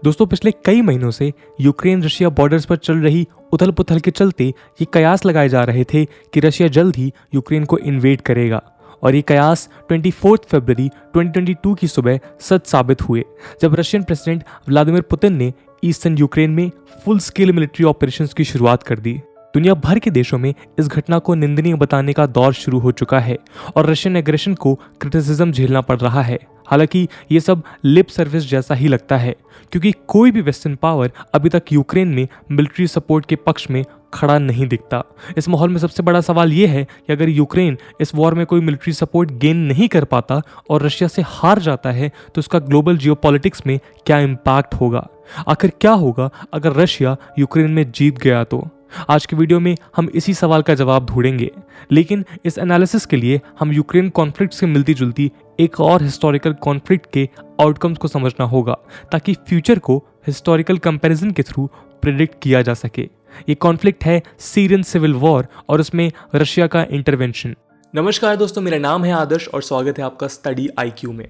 दोस्तों पिछले कई महीनों से यूक्रेन रशिया बॉर्डर्स पर चल रही उथल पुथल के चलते ये कयास लगाए जा रहे थे कि रशिया जल्द ही यूक्रेन को इन्वेड करेगा और ये कयास 24 फरवरी 2022 की सुबह सच साबित हुए जब रशियन प्रेसिडेंट व्लादिमीर पुतिन ने ईस्टर्न यूक्रेन में फुल स्केल मिलिट्री ऑपरेशंस की शुरुआत कर दी। दुनिया भर के देशों में इस घटना को निंदनीय बताने का दौर शुरू हो चुका है और रशियन एग्रेशन को क्रिटिसिज्म झेलना पड़ रहा है। हालांकि ये सब लिप सर्विस जैसा ही लगता है क्योंकि कोई भी वेस्टर्न पावर अभी तक यूक्रेन में मिलिट्री सपोर्ट के पक्ष में खड़ा नहीं दिखता। इस माहौल में सबसे बड़ा सवाल ये है कि अगर यूक्रेन इस वॉर में कोई मिलिट्री सपोर्ट गेन नहीं कर पाता और रशिया से हार जाता है तो इसका ग्लोबल जियोपॉलिटिक्स में क्या इम्पैक्ट होगा। आखिर क्या होगा अगर रशिया यूक्रेन में जीत गया तो। आज की वीडियो में हम इसी सवाल का जवाब ढूंढेंगे, लेकिन इस एनालिसिस के लिए हम यूक्रेन कॉन्फ्लिक्ट से मिलती जुलती एक और हिस्टोरिकल कॉन्फ्लिक्ट के आउटकम्स को समझना होगा ताकि फ्यूचर को हिस्टोरिकल कंपैरिजन के थ्रू प्रिडिक्ट किया जा सके। ये कॉन्फ्लिक्ट है सीरियन सिविल वॉर और उसमें रशिया का इंटरवेंशन। नमस्कार दोस्तों, मेरा नाम है आदर्श और स्वागत है आपका स्टडी IQ में।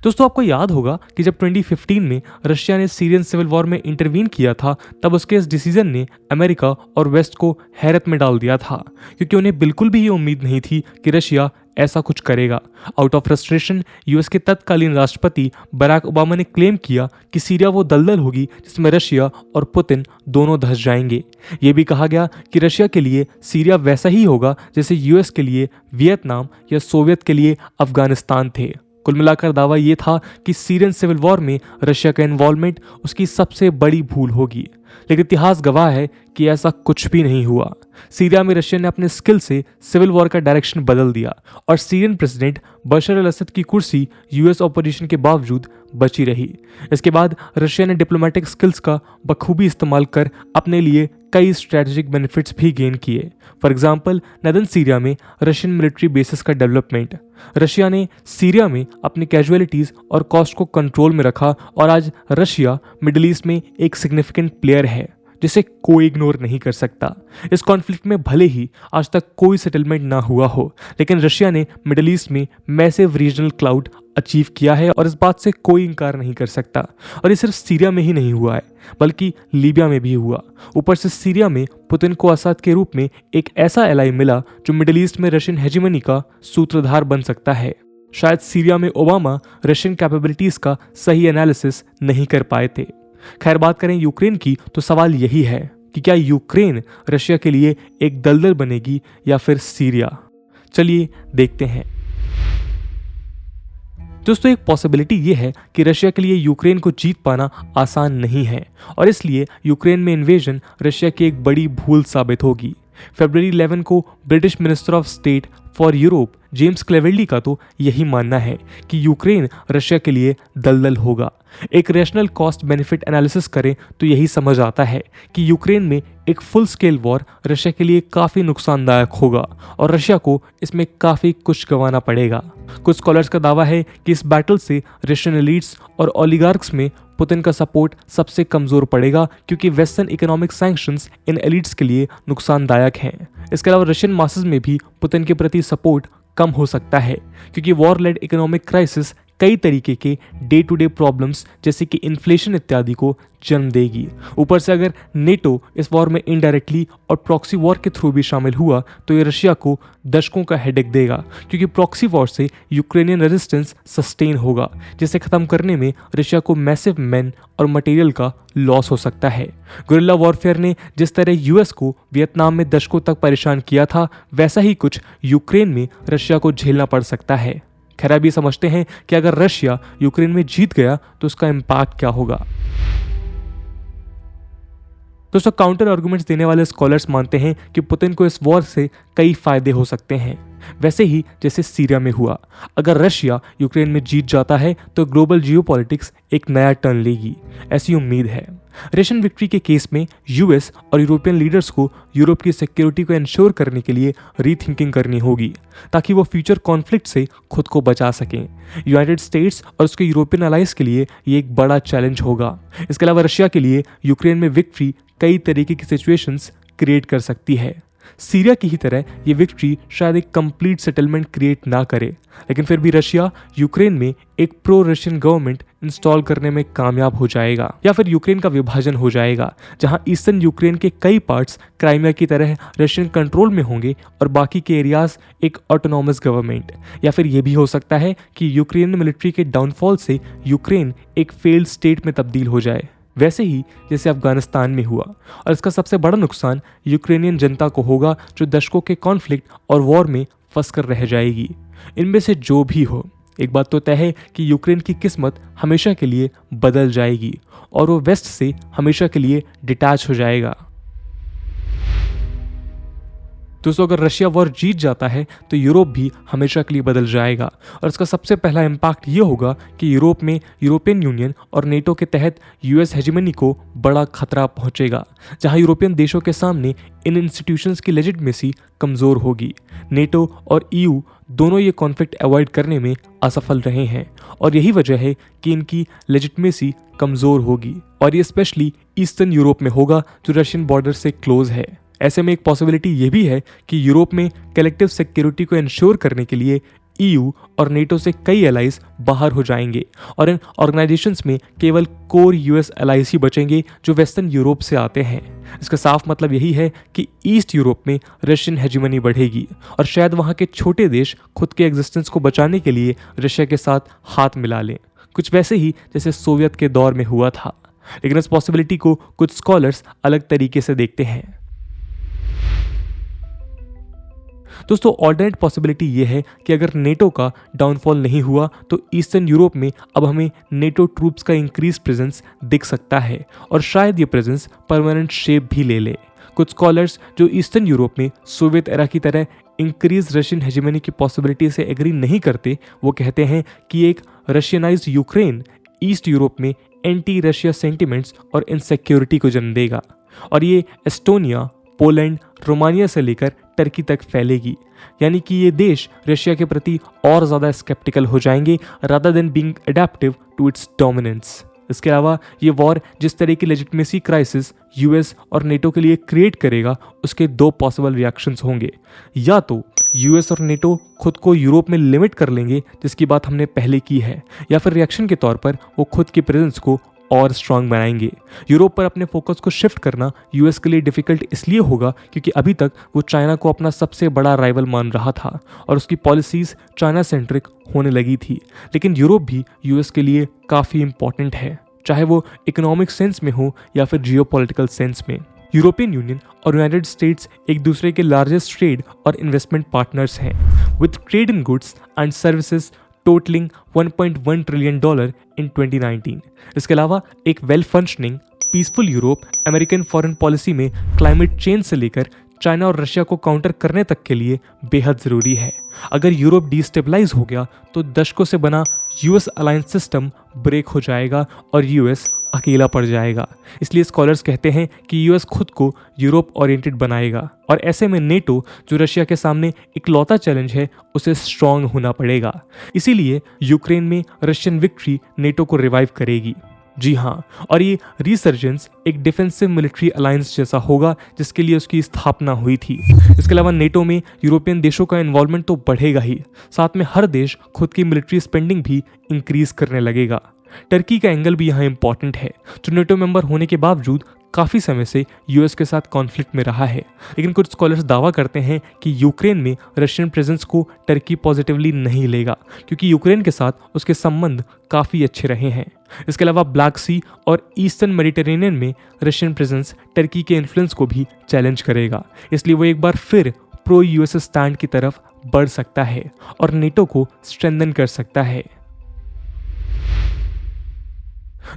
दोस्तों आपको याद होगा कि जब 2015 में रशिया ने सीरियन सिविल वॉर में इंटरवीन किया था तब उसके इस डिसीजन ने अमेरिका और वेस्ट को हैरत में डाल दिया था क्योंकि उन्हें बिल्कुल भी ये उम्मीद नहीं थी कि रशिया ऐसा कुछ करेगा। आउट ऑफ फ्रस्ट्रेशन यूएस के तत्कालीन राष्ट्रपति बराक ओबामा ने क्लेम किया कि सीरिया वो दलदल होगी जिसमें रशिया और पुतिन दोनों धंस जाएंगे। ये भी कहा गया कि रशिया के लिए सीरिया वैसा ही होगा जैसे यूएस के लिए वियतनाम या सोवियत के लिए अफगानिस्तान थे। कुल मिलाकर दावा ये था कि सीरियन सिविल वॉर में रशिया का इन्वॉल्वमेंट उसकी सबसे बड़ी भूल होगी, लेकिन इतिहास गवाह है कि ऐसा कुछ भी नहीं हुआ। सीरिया में रशिया ने अपने स्किल से सिविल वॉर का डायरेक्शन बदल दिया और सीरियन प्रेसिडेंट बशर अल असद की कुर्सी यूएस ऑपोजिशन के बावजूद बची रही। इसके बाद रशिया ने डिप्लोमेटिक स्किल्स का बखूबी इस्तेमाल कर अपने लिए कई स्ट्रेटेजिक बेनिफिट्स भी गेन किए। फॉर एग्जाम्पल नदन सीरिया में रशियन मिलिट्री बेसिस का डेवलपमेंट। रशिया ने सीरिया में अपनी कैजुअलिटीज और कॉस्ट को कंट्रोल में रखा और आज रशिया मिडिल ईस्ट में एक सिग्निफिकेंट प्लेयर है जिसे कोई इग्नोर नहीं कर सकता। इस कॉन्फ्लिक्ट में भले ही आज तक कोई सेटलमेंट ना हुआ हो, लेकिन रशिया ने मिडिल ईस्ट में मैसिव रीजनल क्लाउड अचीव किया है और इस बात से कोई इनकार नहीं कर सकता। और ये सिर्फ सीरिया में ही नहीं हुआ है बल्कि लीबिया में भी हुआ। ऊपर से सीरिया में पुतिन को असद के रूप में एक ऐसा एलाई मिला जो मिडिल ईस्ट में रशियन हेजिमनी का सूत्रधार बन सकता है। शायद सीरिया में ओबामा रशियन कैपेबिलिटीज का सही एनालिसिस नहीं कर पाए थे। खैर, बात करें यूक्रेन की तो सवाल यही है कि क्या यूक्रेन रशिया के लिए एक दलदल बनेगी या फिर सीरिया। चलिए देखते हैं। दोस्तों एक पॉसिबिलिटी ये है कि रशिया के लिए यूक्रेन को जीत पाना आसान नहीं है और इसलिए यूक्रेन में इन्वेजन रशिया की एक बड़ी भूल साबित होगी। फरवरी 11 को British minister of state for Europe James Cleverly का तो यही मानना है कि यूक्रेन रशिया के लिए दलदल होगा। एक रैशनल कॉस्ट बेनिफिट एनालिसिस करें तो यही समझ आता है कि यूक्रेन में एक फुल स्केल वॉर रशिया के लिए काफ़ी नुकसानदायक होगा और रशिया को इसमें काफ़ी कुछ गंवाना पड़ेगा। कुछ स्कॉलर्स का दावा है कि इस बैटल से रशियन एलीट्स और ओलिगार्क्स में पुतिन का सपोर्ट सबसे कमजोर पड़ेगा क्योंकि वेस्टर्न इकोनॉमिक सैंक्शंस इन एलिट्स के लिए नुकसानदायक हैं। इसके अलावा रशियन मासेस में भी पुतिन के प्रति सपोर्ट कम हो सकता है क्योंकि वॉर लेड इकोनॉमिक क्राइसिस कई तरीके के डे टू डे प्रॉब्लम्स जैसे कि इन्फ्लेशन इत्यादि को जन्म देगी। ऊपर से अगर नेटो इस वॉर में इनडायरेक्टली और प्रॉक्सी वॉर के थ्रू भी शामिल हुआ तो ये रशिया को दशकों का हेडेक देगा क्योंकि प्रॉक्सी वॉर से यूक्रेनियन रेजिस्टेंस सस्टेन होगा जिसे खत्म करने में रशिया को मैसिव मैन और मटेरियल का लॉस हो सकता है। गुरिल्ला वॉरफेयर ने जिस तरह यूएस को वियतनाम में दशकों तक परेशान किया था वैसा ही कुछ यूक्रेन में रशिया को झेलना पड़ सकता है। खैर, अभी समझते हैं कि अगर रशिया यूक्रेन में जीत गया तो उसका इम्पैक्ट क्या होगा। दोस्तों काउंटर आर्गुमेंट्स देने वाले स्कॉलर्स मानते हैं कि पुतिन को इस वॉर से कई फायदे हो सकते हैं, वैसे ही जैसे सीरिया में हुआ। अगर रशिया यूक्रेन में जीत जाता है तो ग्लोबल जियोपॉलिटिक्स एक नया टर्न लेगी, ऐसी उम्मीद है। रशियन विक्ट्री के केस में यूएस और यूरोपियन लीडर्स को यूरोप की सिक्योरिटी को इंश्योर करने के लिए रीथिंकिंग करनी होगी ताकि वो फ्यूचर कॉन्फ्लिक्ट से खुद को बचा सकें। यूनाइटेड स्टेट्स और उसके यूरोपियन अलाइज के लिए ये एक बड़ा चैलेंज होगा। इसके अलावा रशिया के लिए यूक्रेन में विक्ट्री कई तरीके की सिचुएशंस क्रिएट कर सकती है। सीरिया की ही तरह ये विक्ट्री शायद एक कंप्लीट सेटलमेंट क्रिएट ना करे, लेकिन फिर भी रशिया यूक्रेन में एक प्रो रशियन गवर्नमेंट इंस्टॉल करने में कामयाब हो जाएगा, या फिर यूक्रेन का विभाजन हो जाएगा जहां ईस्टर्न यूक्रेन के कई पार्ट्स क्राइमिया की तरह रशियन कंट्रोल में होंगे और बाकी के एरियाज एक ऑटोनॉमस गवर्नमेंट। या फिर यह भी हो सकता है कि यूक्रेन मिलिट्री के डाउनफॉल से यूक्रेन एक फेल्ड स्टेट में तब्दील हो जाए, वैसे ही जैसे अफगानिस्तान में हुआ। और इसका सबसे बड़ा नुकसान यूक्रेनियन जनता को होगा जो दशकों के कॉन्फ्लिक्ट और वॉर में फंस कर रह जाएगी। इनमें से जो भी हो, एक बात तो तय है कि यूक्रेन की किस्मत हमेशा के लिए बदल जाएगी और वो वेस्ट से हमेशा के लिए डिटैच हो जाएगा। दोस्तों, अगर रशिया वॉर जीत जाता है तो यूरोप भी हमेशा के लिए बदल जाएगा और इसका सबसे पहला इम्पैक्ट ये होगा कि यूरोप में यूरोपियन यूनियन और नेटो के तहत यूएस हेजेमनी को बड़ा खतरा पहुंचेगा, जहां यूरोपियन देशों के सामने इन इंस्टीट्यूशंस की लेजिटिमेसी कमज़ोर होगी। नेटो और ईयू दोनों ये कॉन्फ्लिक्ट अवॉइड करने में असफल रहे हैं और यही वजह है कि इनकी लेजिटिमेसी कमज़ोर होगी, और ये स्पेशली ईस्टर्न यूरोप में होगा जो रशियन बॉर्डर से क्लोज है। ऐसे में एक पॉसिबिलिटी ये भी है कि यूरोप में कलेक्टिव सिक्योरिटी को इंश्योर करने के लिए ईयू और नेटो से कई एलाइज बाहर हो जाएंगे और इन ऑर्गेनाइजेशंस में केवल कोर यूएस एलाइज ही बचेंगे जो वेस्टर्न यूरोप से आते हैं। इसका साफ मतलब यही है कि ईस्ट यूरोप में रशियन हेजिमनी बढ़ेगी और शायद वहाँ के छोटे देश खुद के एग्जिस्टेंस को बचाने के लिए रशिया के साथ हाथ मिला लें, कुछ वैसे ही जैसे सोवियत के दौर में हुआ था। लेकिन इस पॉसिबिलिटी को कुछ स्कॉलर्स अलग तरीके से देखते हैं। दोस्तों, ऑल्टरनेट पॉसिबिलिटी ये है कि अगर नेटो का डाउनफॉल नहीं हुआ तो ईस्टर्न यूरोप में अब हमें नेटो ट्रूप्स का इंक्रीज प्रेजेंस दिख सकता है और शायद ये प्रेजेंस परमानेंट शेप भी ले ले। कुछ स्कॉलर्स जो ईस्टर्न यूरोप में सोवियत एरा की तरह इंक्रीज रशियन हेजेमनी की पॉसिबिलिटी से एग्री नहीं करते, वो कहते हैं कि एक रशियनाइज्ड यूक्रेन ईस्ट यूरोप में एंटी रशिया सेंटिमेंट्स और इनसिक्योरिटी को जन्म देगा और ये एस्टोनिया, पोलैंड, रोमानिया से लेकर टर्की तक फैलेगी। यानी कि ये देश रशिया के प्रति और ज़्यादा स्केप्टिकल हो जाएंगे rather than being adaptive to its dominance. इसके अलावा ये वॉर जिस तरह की लेजिटिमेसी क्राइसिस यूएस और नेटो के लिए क्रिएट करेगा, उसके दो पॉसिबल रिएक्शंस होंगे। या तो यूएस और नेटो खुद को यूरोप में लिमिट कर लेंगे, जिसकी बात हमने पहले की है, या फिर रिएक्शन के तौर पर वो खुद की प्रेजेंस को और स्ट्रांग बनाएंगे। यूरोप पर अपने फोकस को शिफ्ट करना यूएस के लिए डिफिकल्ट इसलिए होगा क्योंकि अभी तक वो चाइना को अपना सबसे बड़ा राइवल मान रहा था और उसकी पॉलिसीज चाइना सेंट्रिक होने लगी थी। लेकिन यूरोप भी यूएस के लिए काफ़ी इंपॉर्टेंट है, चाहे वो इकोनॉमिक सेंस में हो या फिर जियोपॉलिटिकल सेंस में। यूरोपियन यूनियन और यूनाइटेड स्टेट्स एक दूसरे के लार्जेस्ट ट्रेड और इन्वेस्टमेंट पार्टनर्स हैं, with trade in goods and services totalling $1.1 trillion इन 2019। इसके अलावा एक well functioning peaceful Europe American foreign policy में क्लाइमेट चेंज से लेकर चाइना और रशिया को काउंटर करने तक के लिए बेहद ज़रूरी है। अगर यूरोप डिस्टेबलाइज हो गया तो दशकों से बना यूएस अलायंस सिस्टम ब्रेक हो जाएगा और यूएस अकेला पड़ जाएगा। इसलिए स्कॉलर्स कहते हैं कि यूएस खुद को यूरोप ओरिएंटेड बनाएगा और ऐसे में नेटो, जो रशिया के सामने इकलौता चैलेंज है, उसे स्ट्रांग होना पड़ेगा। इसीलिए यूक्रेन में रशियन विक्ट्री नेटो को रिवाइव करेगी। जी हाँ, और ये रिसर्जेंस एक डिफेंसिव मिलिट्री अलायंस जैसा होगा जिसके लिए उसकी स्थापना हुई थी। इसके अलावा नेटो में यूरोपियन देशों का इन्वॉल्वमेंट तो बढ़ेगा ही, साथ में हर देश खुद की मिलिट्री स्पेंडिंग भी इंक्रीज करने लगेगा। टर्की का एंगल भी यहाँ इंपॉर्टेंट है, जो नेटो मेंबर होने के बावजूद काफ़ी समय से यूएस के साथ कॉन्फ्लिक्ट में रहा है। लेकिन कुछ स्कॉलर्स दावा करते हैं कि यूक्रेन में रशियन प्रेजेंस को टर्की पॉजिटिवली नहीं लेगा, क्योंकि यूक्रेन के साथ उसके संबंध काफ़ी अच्छे रहे हैं। इसके अलावा ब्लैक सी और ईस्टर्न मेडिटेरेनियन में रशियन प्रेजेंस टर्की के इन्फ्लुएंस को भी चैलेंज करेगा। इसलिए वो एक बार फिर प्रो यूएस स्टैंड की तरफ बढ़ सकता है और नेटो को स्ट्रेंथन कर सकता है।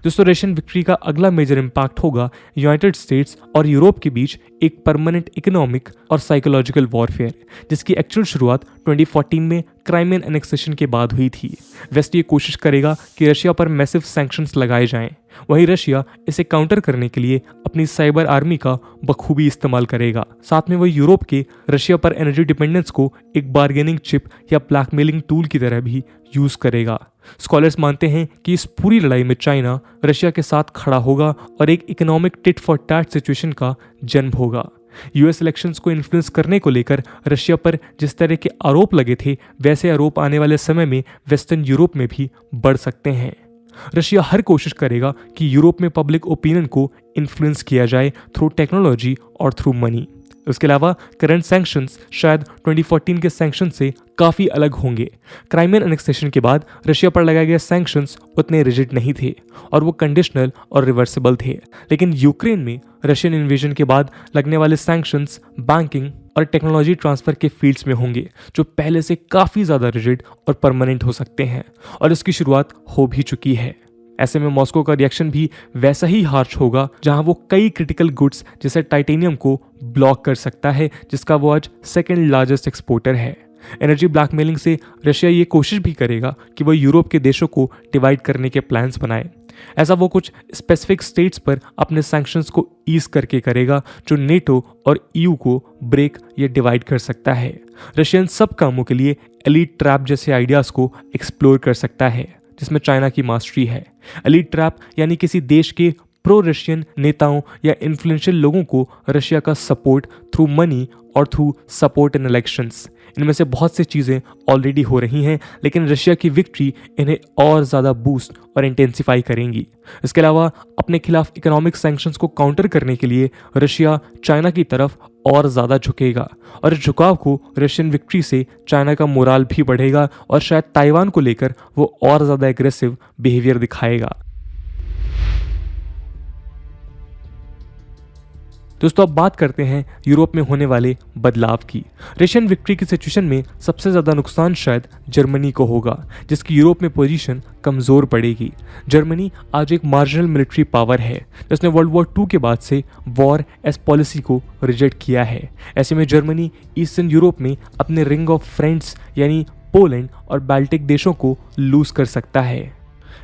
दोस्तों, रशियन विक्ट्री का अगला मेजर इंपैक्ट होगा यूनाइटेड स्टेट्स और यूरोप के बीच एक परमानेंट इकोनॉमिक और साइकोलॉजिकल वॉरफेयर, जिसकी एक्चुअल शुरुआत 2014 में क्राइमियन एनेक्सेशन के बाद हुई थी। वेस्ट ये कोशिश करेगा कि रशिया पर मैसिव सैंक्शंस लगाए जाएं। वहीं रशिया इसे काउंटर करने के लिए अपनी साइबर आर्मी का बखूबी इस्तेमाल करेगा। साथ में वह यूरोप के रशिया पर एनर्जी डिपेंडेंस को एक बार्गेनिंग चिप या ब्लैकमेलिंग टूल की तरह भी यूज करेगा। स्कॉलर्स मानते हैं कि इस पूरी लड़ाई में चाइना रशिया के साथ खड़ा होगा और एक economic tit for tat situation का जन्म होगा। यूएस इलेक्शंस को इन्फ्लुएंस करने को लेकर रशिया पर जिस तरह के आरोप लगे थे, वैसे आरोप आने वाले समय में वेस्टर्न यूरोप में भी बढ़ सकते हैं। रशिया हर कोशिश करेगा कि यूरोप में पब्लिक ओपिनियन को इन्फ्लुएंस किया जाए थ्रू टेक्नोलॉजी और थ्रू मनी। उसके अलावा करंट सैंक्शंस शायद 2014 के सैंक्शन से काफ़ी अलग होंगे। क्राइमियन एनेक्सेशन के बाद रशिया पर लगाए गए सैंक्शंस उतने रिजिड नहीं थे और वो कंडीशनल और रिवर्सिबल थे। लेकिन यूक्रेन में रशियन इन्वेजन के बाद लगने वाले सैंक्शंस बैंकिंग और टेक्नोलॉजी ट्रांसफर के फील्ड्स में होंगे, जो पहले से काफ़ी ज़्यादा रिजिड और परमानेंट हो सकते हैं, और इसकी शुरुआत हो भी चुकी है। ऐसे में मॉस्को का रिएक्शन भी वैसा ही हार्श होगा, जहां वो कई क्रिटिकल गुड्स जैसे टाइटेनियम को ब्लॉक कर सकता है, जिसका वो आज सेकंड लार्जेस्ट एक्सपोर्टर है। एनर्जी ब्लैकमेलिंग से रशिया ये कोशिश भी करेगा कि वो यूरोप के देशों को डिवाइड करने के प्लान्स बनाए। ऐसा वो कुछ स्पेसिफिक स्टेट्स पर अपने सैंक्शंस को ईज करके करेगा, जो नेटो और ईयू को ब्रेक या डिवाइड कर सकता है। रशिया इन सब कामों के लिए एलीट ट्रैप जैसे आइडियाज़ को एक्सप्लोर कर सकता है, जिसमें चाइना की मास्टरी है। एलीट ट्रैप यानी किसी देश के प्रो रशियन नेताओं या इन्फ्लुएंशियल लोगों को रशिया का सपोर्ट थ्रू मनी और थ्रू सपोर्ट इन इलेक्शंस। इनमें से बहुत सी चीज़ें ऑलरेडी हो रही हैं, लेकिन रशिया की विक्ट्री इन्हें और ज़्यादा बूस्ट और इंटेंसिफाई करेंगी। इसके अलावा अपने खिलाफ इकोनॉमिक सैंक्शंस को काउंटर करने के लिए रशिया चाइना की तरफ और ज़्यादा झुकेगा, और इस झुकाव को रशियन विक्ट्री से चाइना का मोराल भी बढ़ेगा और शायद ताइवान को लेकर वो और ज़्यादा एग्रेसिव बिहेवियर दिखाएगा। दोस्तों, अब बात करते हैं यूरोप में होने वाले बदलाव की। रशियन विक्ट्री की सिचुएशन में सबसे ज़्यादा नुकसान शायद जर्मनी को होगा, जिसकी यूरोप में पोजीशन कमज़ोर पड़ेगी। जर्मनी आज एक मार्जिनल मिलिट्री पावर है, जिसने वर्ल्ड वॉर 2 के बाद से वॉर एज पॉलिसी को रिजेक्ट किया है। ऐसे में जर्मनी ईस्टर्न यूरोप में अपने रिंग ऑफ फ्रेंड्स यानी पोलैंड और बाल्टिक देशों को लूज कर सकता है।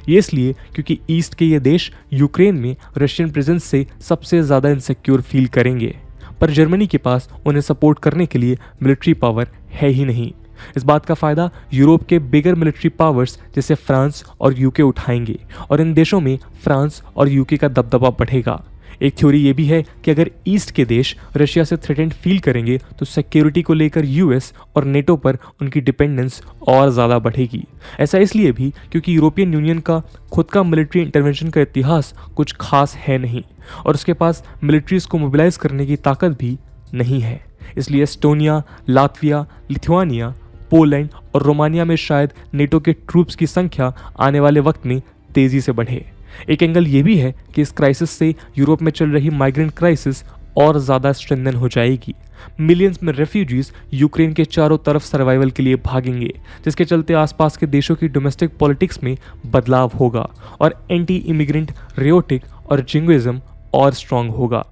ये इसलिए क्योंकि ईस्ट के ये देश यूक्रेन में रशियन प्रेजेंस से सबसे ज़्यादा इनसिक्योर फील करेंगे, पर जर्मनी के पास उन्हें सपोर्ट करने के लिए मिलिट्री पावर है ही नहीं। इस बात का फ़ायदा यूरोप के बिगर मिलिट्री पावर्स जैसे फ्रांस और यूके उठाएंगे, और इन देशों में फ्रांस और यूके का दबदबा बढ़ेगा। एक थ्योरी ये भी है कि अगर ईस्ट के देश रशिया से थ्रेटेंड फील करेंगे तो सिक्योरिटी को लेकर यूएस और नेटो पर उनकी डिपेंडेंस और ज़्यादा बढ़ेगी। ऐसा इसलिए भी क्योंकि यूरोपियन यूनियन का खुद का मिलिट्री इंटरवेंशन का इतिहास कुछ खास है नहीं, और उसके पास मिलिट्रीज को मोबिलाइज करने की ताकत भी नहीं है। इसलिए एस्टोनिया, लातविया, लिथुआनिया, पोलैंड और रोमानिया में शायद नेटो के ट्रूप्स की संख्या आने वाले वक्त में तेज़ी से बढ़े। एक एंगल ये भी है कि इस क्राइसिस से यूरोप में चल रही माइग्रेंट क्राइसिस और ज़्यादा स्ट्रेंथन हो जाएगी। मिलियंस में रेफ्यूजीज यूक्रेन के चारों तरफ सर्वाइवल के लिए भागेंगे, जिसके चलते आसपास के देशों की डोमेस्टिक पॉलिटिक्स में बदलाव होगा और एंटी इमिग्रेंट रियोटिक और जिंगोइज्म और स्ट्रांग होगा।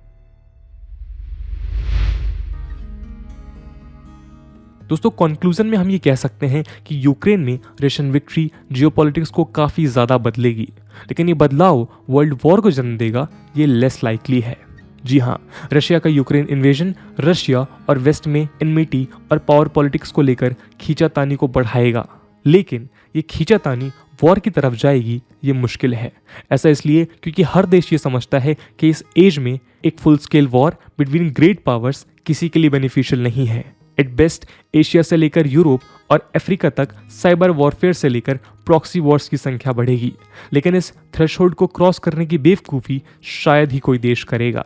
दोस्तों, कंक्लूजन में हम ये कह सकते हैं कि यूक्रेन में रशियन विक्ट्री जियोपॉलिटिक्स को काफ़ी ज़्यादा बदलेगी, लेकिन ये बदलाव वर्ल्ड वॉर को जन्म देगा ये लेस लाइकली है। जी हाँ, रशिया का यूक्रेन इन्वेजन रशिया और वेस्ट में एनमिटी और पावर पॉलिटिक्स को लेकर खींचातानी को बढ़ाएगा, लेकिन ये खींचातानी वॉर की तरफ जाएगी ये मुश्किल है। ऐसा इसलिए क्योंकि हर देश ये समझता है कि इस एज में एक full scale war between great powers किसी के लिए बेनिफिशियल नहीं है। एट बेस्ट एशिया से लेकर यूरोप और अफ्रीका तक साइबर वॉरफेयर से लेकर प्रॉक्सी वॉर्स की संख्या बढ़ेगी, लेकिन इस थ्रेशोल्ड को क्रॉस करने की बेवकूफ़ी शायद ही कोई देश करेगा।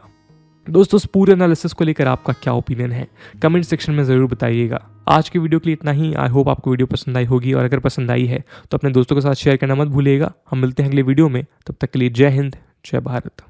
दोस्तों, इस पूरे एनालिसिस को लेकर आपका क्या ओपिनियन है, कमेंट सेक्शन में ज़रूर बताइएगा। आज की वीडियो के लिए इतना ही। आई होप आपको वीडियो पसंद आई होगी, और अगर पसंद आई है तो अपने दोस्तों के साथ शेयर करना मत भूलिएगा। हम मिलते हैं अगले वीडियो में, तब तक के लिए जय हिंद, जय भारत।